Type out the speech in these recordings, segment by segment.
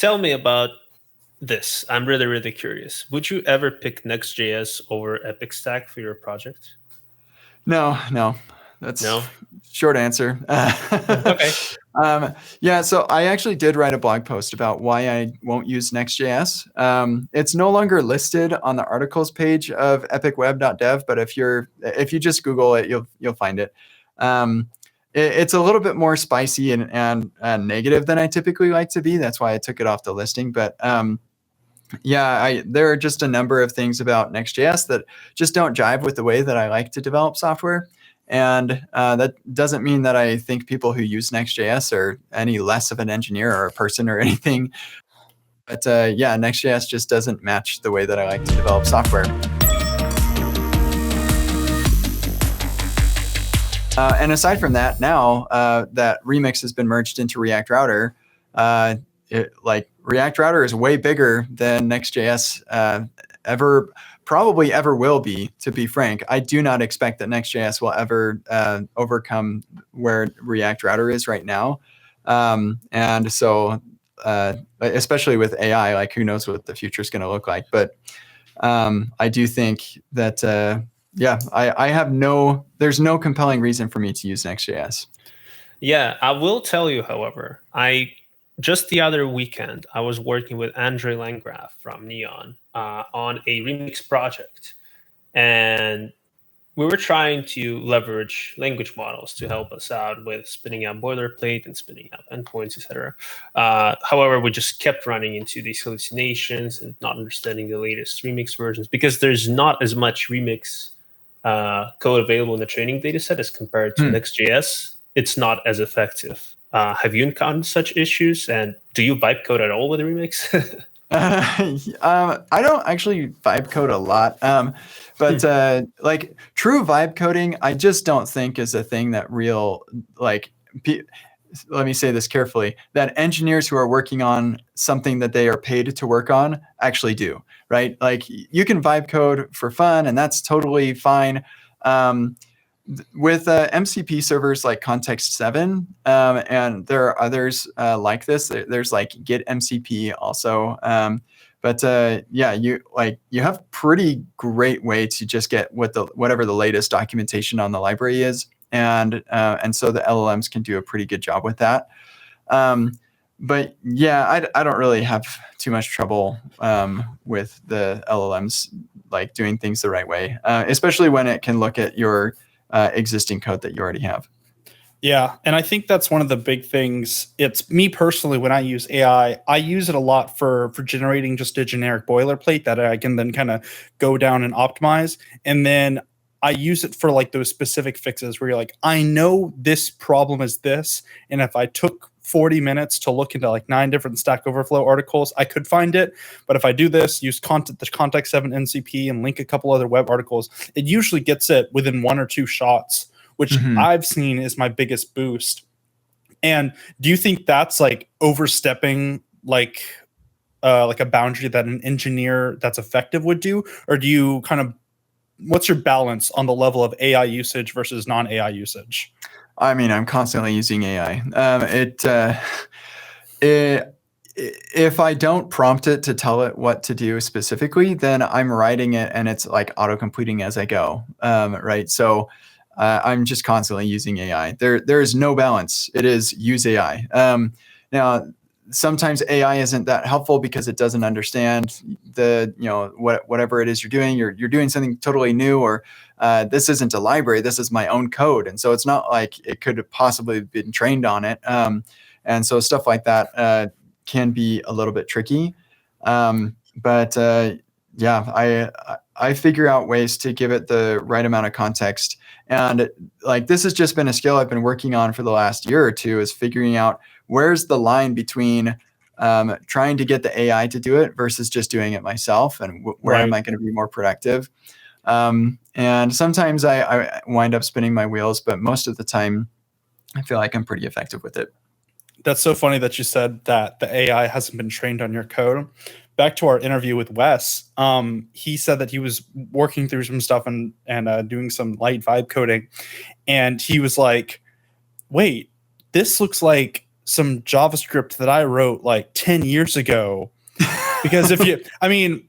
tell me about this. I'm really, really curious. Would you ever pick Next.js over Epic Stack for your project? No. That's No? short answer. Okay. Yeah, so I actually did write a blog post about why I won't use Next.js. It's no longer listed on the articles page of epicweb.dev, but if you just Google it, you'll find it. It's a little bit more spicy and negative than I typically like to be. That's why I took it off the listing. But yeah, there are just a number of things about Next.js that just don't jive with the way that I like to develop software. And that doesn't mean that I think people who use Next.js are any less of an engineer or a person or anything. But yeah, Next.js just doesn't match the way that I like to develop software. And aside from that, now that Remix has been merged into React Router, React Router is way bigger than Next.js probably ever will be, to be frank. I do not expect that Next.js will ever overcome where React Router is right now. And so, especially with AI, like who knows what the future is going to look like. But I do think that, there's no compelling reason for me to use Next.js. Yeah, I will tell you, however, just the other weekend, I was working with Andre Landgraf from Neon on a Remix project. And we were trying to leverage language models to help us out with spinning out boilerplate and spinning out endpoints, etc. However, we just kept running into these hallucinations and not understanding the latest Remix versions because there's not as much Remix code available in the training dataset as compared to Next.js. It's not as effective. Have you encountered such issues? And do you vibe code at all with Remix? I don't actually vibe code a lot, but like true vibe coding, I just don't think is a thing that let me say this carefully, that engineers who are working on something that they are paid to work on actually do, right? Like you can vibe code for fun and that's totally fine. With MCP servers like Context 7, and there are others like this. There's like Git MCP also. But yeah, you have pretty great way to just get whatever the latest documentation on the library is, and so the LLMs can do a pretty good job with that. But yeah, I don't really have too much trouble with the LLMs like doing things the right way, especially when it can look at your existing code that you already have. Yeah, and I think that's one of the big things. It's me personally, when I use AI, I use it a lot for generating just a generic boilerplate that I can then kind of go down and optimize. And then I use it for like those specific fixes where you're like, I know this problem is this, and if I took 40 minutes to look into like 9 different Stack Overflow articles, I could find it. But if I do this, use the Context 7 NCP and link a couple other web articles, it usually gets it within 1 or 2 shots, which I've seen is my biggest boost. And do you think that's like overstepping like a boundary that an engineer that's effective would do? Or do you what's your balance on the level of AI usage versus non-AI usage? I mean, I'm constantly using AI. If I don't prompt it to tell it what to do specifically, then I'm writing it and it's like auto-completing as I go, right? So I'm just constantly using AI. There is no balance. It is use AI. Now, sometimes AI isn't that helpful because it doesn't understand whatever it is you're doing. You're doing something totally new, or this isn't a library. This is my own code, and so it's not like it could have possibly been trained on it. And so stuff like that can be a little bit tricky. But yeah, I figure out ways to give it the right amount of context. And like this has just been a skill I've been working on for the last year or two, is figuring out where's the line between trying to get the AI to do it versus just doing it myself, and where am I going to be more productive? And sometimes I wind up spinning my wheels, but most of the time I feel like I'm pretty effective with it. That's so funny that you said that the AI hasn't been trained on your code. Back to our interview with Wes, he said that he was working through some stuff and doing some light vibe coding. And he was like, wait, this looks like some JavaScript that I wrote like 10 years ago. Because if you, I mean,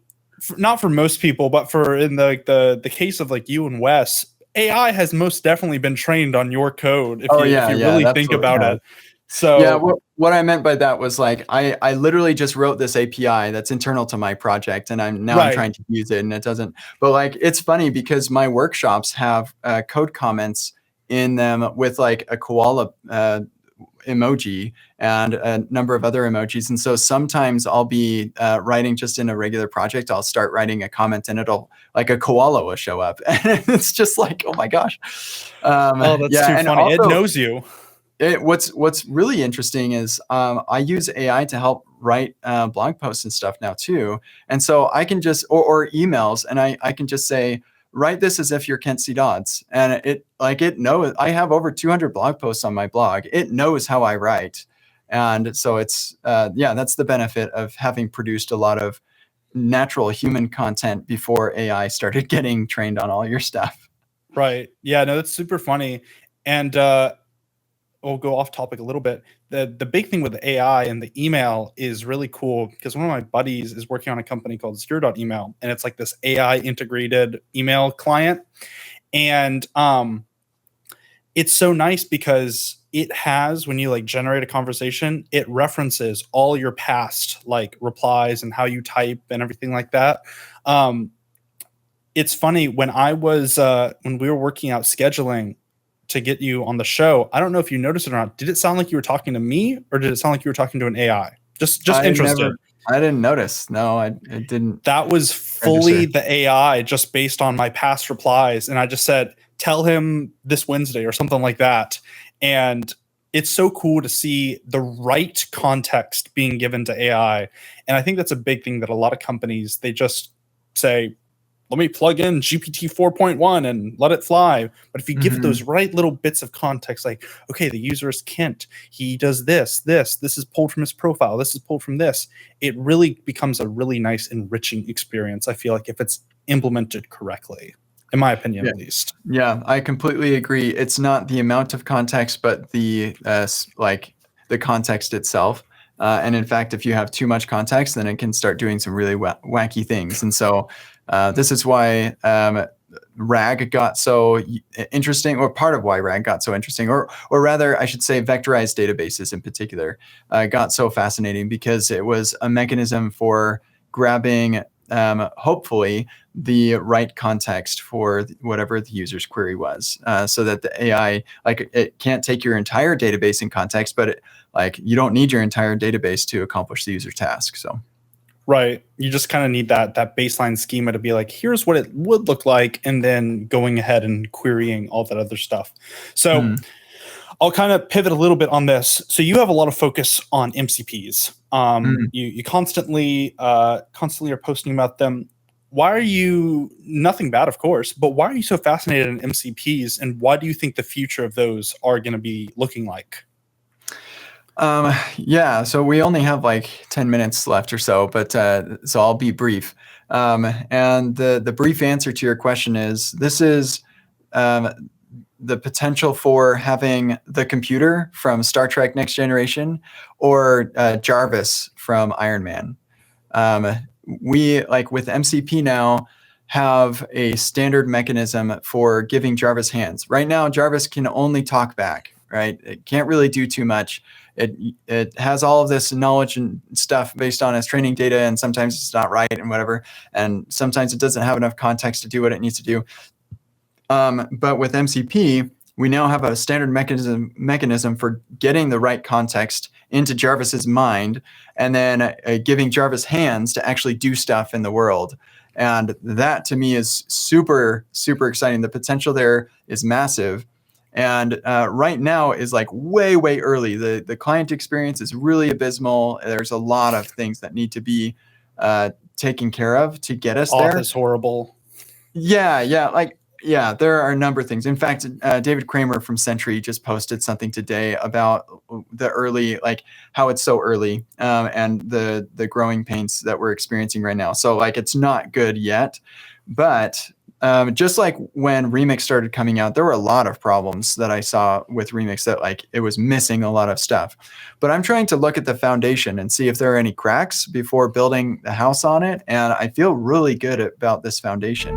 not for most people, but for in the case of like you and Wes, AI has most definitely been trained on your code if you really think about it. So yeah, what I meant by that was like I literally just wrote this API that's internal to my project, and I'm trying to use it, and it doesn't. But like it's funny because my workshops have code comments in them with like a koala emoji and a number of other emojis, and so sometimes I'll be writing just in a regular project. I'll start writing a comment, and it'll like a koala will show up, and it's just like, oh my gosh. Oh, that's too funny. Also, it knows you. What's really interesting is I use AI to help write blog posts and stuff now too. And so I can just, or emails, and I can just say, write this as if you're Kent C. Dodds. And it knows, I have over 200 blog posts on my blog. It knows how I write. And so it's, that's the benefit of having produced a lot of natural human content before AI started getting trained on all your stuff. Right. Yeah, no, that's super funny. And, we'll go off topic a little bit. The big thing with the AI and the email is really cool because one of my buddies is working on a company called Zero.email, and it's like this AI integrated email client. And it's so nice because it has, when you like generate a conversation, it references all your past like replies and how you type and everything like that. It's funny when when we were working out scheduling to get you on the show, I don't know if you noticed it or not. Did it sound like you were talking to me, or did it sound like you were talking to an AI? Just interested. I didn't notice. No, I didn't. That was fully the AI, just based on my past replies, and I just said, "Tell him this Wednesday" or something like that. And it's so cool to see the right context being given to AI. And I think that's a big thing that a lot of companies, they just say, let me plug in GPT 4.1 and let it fly. But if you give it those right little bits of context, like, okay, the user is Kent, he does this is pulled from his profile, this is pulled from this, it really becomes a really nice, enriching experience, I feel like, if it's implemented correctly, in my opinion, at least. Yeah, I completely agree. It's not the amount of context, but the the context itself. And in fact, if you have too much context, then it can start doing some really wacky things. And so this is why RAG got so interesting, or part of why RAG got so interesting, or rather, I should say, vectorized databases in particular got so fascinating because it was a mechanism for grabbing, hopefully, the right context for whatever the user's query was, so that the AI, like, it can't take your entire database in context, but you don't need your entire database to accomplish the user task. So. Right. You just kind of need that baseline schema to be like, here's what it would look like, and then going ahead and querying all that other stuff. So I'll kind of pivot a little bit on this. So you have a lot of focus on MCPs. You constantly are posting about them. Why are you, nothing bad, of course, but why are you so fascinated in MCPs, and why do you think the future of those are going to be looking like? So we only have like 10 minutes left or so, but so I'll be brief. And the brief answer to your question is, this is the potential for having the computer from Star Trek Next Generation, or Jarvis from Iron Man. We, like with MCP now, have a standard mechanism for giving Jarvis hands. Right now, Jarvis can only talk back, right? It can't really do too much. It has all of this knowledge and stuff based on its training data, and sometimes it's not right and whatever, and sometimes it doesn't have enough context to do what it needs to do. But with MCP, we now have a standard mechanism for getting the right context into Jarvis's mind, and then giving Jarvis hands to actually do stuff in the world. And that, to me, is super, super exciting. The potential there is massive. And right now is like way, way early. The client experience is really abysmal. There's a lot of things that need to be taken care of to get us there. Auth is horrible. Yeah, there are a number of things. In fact, David Kramer from Sentry just posted something today about the early, like how it's so early, and the growing pains that we're experiencing right now. So like it's not good yet, but Just like when Remix started coming out, there were a lot of problems that I saw with Remix that like it was missing a lot of stuff. But I'm trying to look at the foundation and see if there are any cracks before building the house on it. And I feel really good about this foundation.